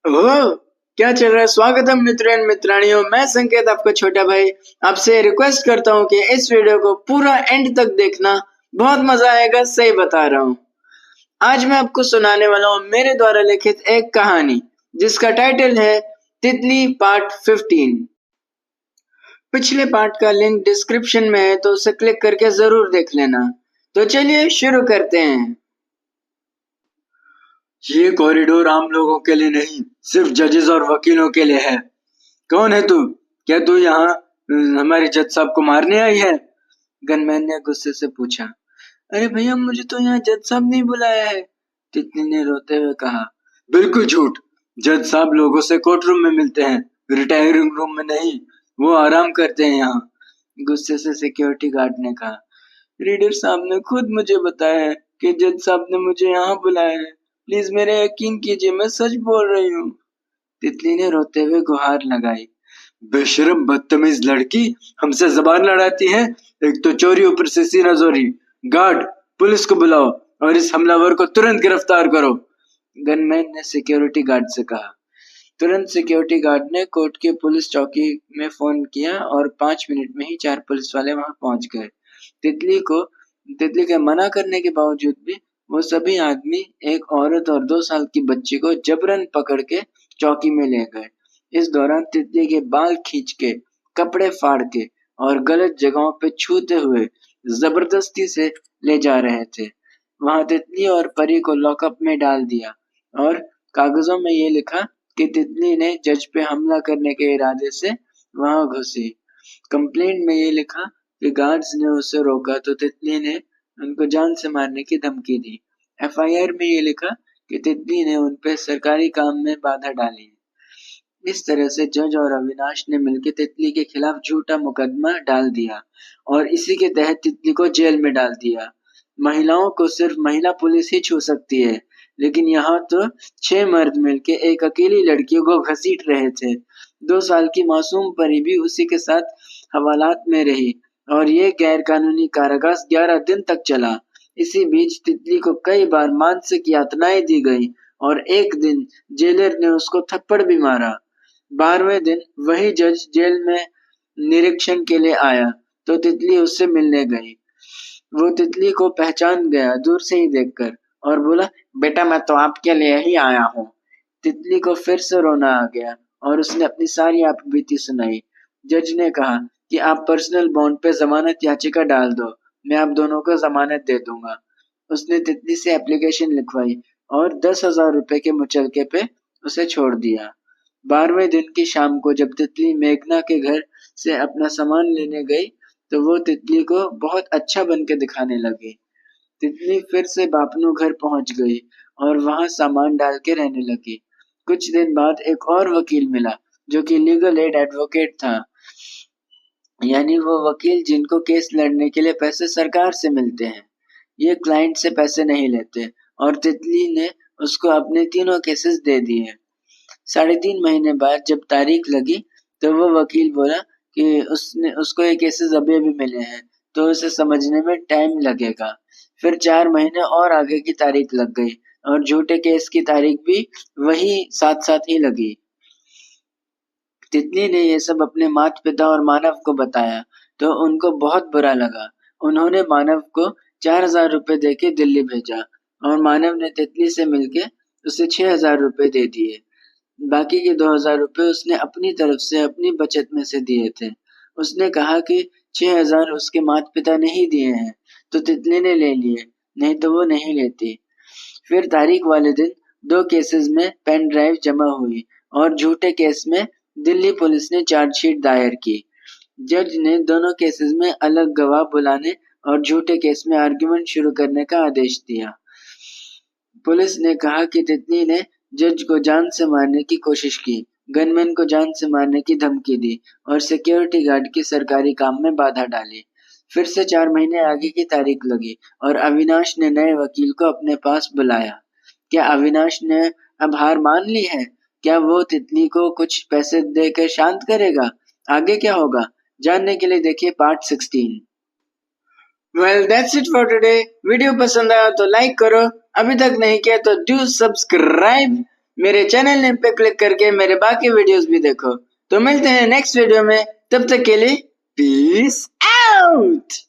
ओह! क्या चल रहा है? स्वागतम मित्रों एंड मित्राणियों, मैं संकेत आपका छोटा भाई आपसे रिक्वेस्ट करता हूँ कि इस वीडियो को पूरा एंड तक देखना, बहुत मजा आएगा, सही बता रहा हूँ। आज मैं आपको सुनाने वाला हूँ मेरे द्वारा लिखित एक कहानी जिसका टाइटल है तितली पार्ट 15। पिछले पार्ट का लिंक डिस्क्रिप्शन में है तो उसे क्लिक करके जरूर देख लेना। तो चलिए शुरू करते हैं। ये कॉरिडोर आम लोगों के लिए नहीं, सिर्फ जजेस और वकीलों के लिए है। कौन है तू? क्या तू यहाँ हमारे जज साहब को मारने आई है? गनमैन ने गुस्से से पूछा। अरे भैया, मुझे तो यहाँ जज साहब ने बुलाया है, तितली ने रोते हुए कहा। बिल्कुल झूठ। जज साहब लोगों से कोर्ट रूम में मिलते हैं, रिटायरिंग रूम में नहीं। वो आराम करते हैं यहाँ, गुस्से से सिक्योरिटी गार्ड ने कहा। रीडर साहब ने खुद मुझे बताया है कि जज साहब ने मुझे यहाँ बुलाया है। प्लीज मेरे यकीन कीजिए, मैं सच बोल रही हूँ, तितली ने रोते हुए गुहार लगाई। बेशरम बदतमीज लड़की, हमसे जबान लड़ाती है। एक तो चोरी, ऊपर से सीना जोरी। गार्ड, पुलिस को बुलाओ और इस हमलावर को तुरंत गिरफ्तार करो, गनमैन ने सिक्योरिटी गार्ड से कहा। तुरंत सिक्योरिटी गार्ड ने कोर्ट के पुलिस चौकी में फोन किया और 5 मिनट में ही 4 पुलिस वाले वहां पहुंच गए। तितली के मना करने के बावजूद भी वो सभी आदमी एक औरत और 2 साल की बच्ची को जबरन पकड़ के चौकी में ले गए। इस दौरान तितली के बाल खींच के, कपड़े फाड़ के और गलत जगहों पे छूते हुए जबरदस्ती से ले जा रहे थे। वहां तितली और परी को लॉकअप में डाल दिया और कागजों में ये लिखा कि तितली ने जज पे हमला करने के इरादे से वहां घुसी। कंप्लेंट में ये लिखा कि गार्ड्स ने उसे रोका तो तितली ने उनको जान से मारने की धमकी दी। एफआईआर में ये लिखा कि तितली ने उन पे सरकारी काम में बाधा डाली। इस तरह से जज और अविनाश ने मिलकर तितली के खिलाफ झूठा मुकदमा डाल दिया और इसी के तहत तितली को जेल में डाल दिया। महिलाओं को सिर्फ महिला पुलिस ही छू सकती है, लेकिन यहाँ तो 6 मर्द मिलके एक अकेली लड़की को घसीट रहे थे। 2 साल की मासूम परी भी उसी के साथ हवालात में रही और ये गैर कानूनी कारावास 11 दिन तक चला। इसी बीच तितली को कई बार मानसिक यातनाएं दी गई और एक दिन जेलर ने उसको थप्पड़ भी मारा। 12वें दिन वही जज जेल में निरीक्षण के लिए आया तो तितली उससे मिलने गई। वो तितली को पहचान गया दूर से ही देखकर और बोला, बेटा मैं तो आपके लिए ही आया हूँ। तितली को फिर से रोना आ गया और उसने अपनी सारी आपबीती सुनाई। जज ने कहा कि आप पर्सनल बॉन्ड पे जमानत याचिका डाल दो, मैं आप दोनों को जमानत दे दूंगा। उसने तितली से एप्लीकेशन लिखवाई और 10,000 रुपए के मुचलके पे उसे छोड़ दिया। 12वें दिन की शाम को जब तितली मेघना के घर से अपना सामान लेने गई तो वो तितली को बहुत अच्छा बन के दिखाने लगी। तितली फिर से बापनू घर पहुंच गई और वहां सामान डाल के रहने लगी। कुछ दिन बाद एक और वकील मिला जो कि लीगल एड एडवोकेट था, यानी वो वकील जिनको केस लड़ने के लिए पैसे सरकार से मिलते हैं। ये क्लाइंट से पैसे नहीं लेते और तितली ने उसको अपने तीनों केसेस दे दिए। 3.5 महीने बाद जब तारीख लगी तो वो वकील बोला कि उसको ये केसेस अभी अभी मिले हैं तो उसे समझने में टाइम लगेगा। फिर 4 महीने और आगे की तारीख लग गई और झूठे केस की तारीख भी वही साथ साथ ही लगी। तितली ने ये सब अपने माता पिता और मानव को बताया तो उनको बहुत बुरा लगा। उन्होंने मानव को 4,000 रुपए देके दिल्ली भेजा और मानव ने तितली से मिलके उसे 6,000 रुपए दे दिए। बाकी के 2,000 रुपए उसने अपनी तरफ से अपनी बचत में से दिए थे। उसने कहा कि 6,000 उसके माता पिता ने ही दिए हैं तो तितली ने ले लिए, नहीं तो वो नहीं लेती। फिर तारीख वाले दिन 2 केसेस में पेन ड्राइव जमा हुई और झूठे केस में दिल्ली पुलिस ने चार्जशीट दायर की। जज ने दोनों केसेस में अलग गवाह बुलाने और झूठे केस में आर्ग्यूमेंट शुरू करने का आदेश दिया। पुलिस ने कहा कि तितली ने जज को जान से मारने की कोशिश की, गनमैन को जान से मारने की धमकी दी और सिक्योरिटी गार्ड की सरकारी काम में बाधा डाली। फिर से 4 महीने आगे की तारीख लगी और अविनाश ने नए वकील को अपने पास बुलाया। क्या अविनाश ने अब हार मान ली है? क्या वो तितली को कुछ पैसे देकर शांत करेगा? आगे क्या होगा जानने के लिए देखिए part 16। Well that's it for today. Video पसंद आया तो लाइक करो, अभी तक नहीं किया तो डू सब्सक्राइब। मेरे चैनल नेम पे क्लिक करके मेरे बाकी वीडियोस भी देखो। तो मिलते हैं नेक्स्ट वीडियो में, तब तक के लिए पीस आउट।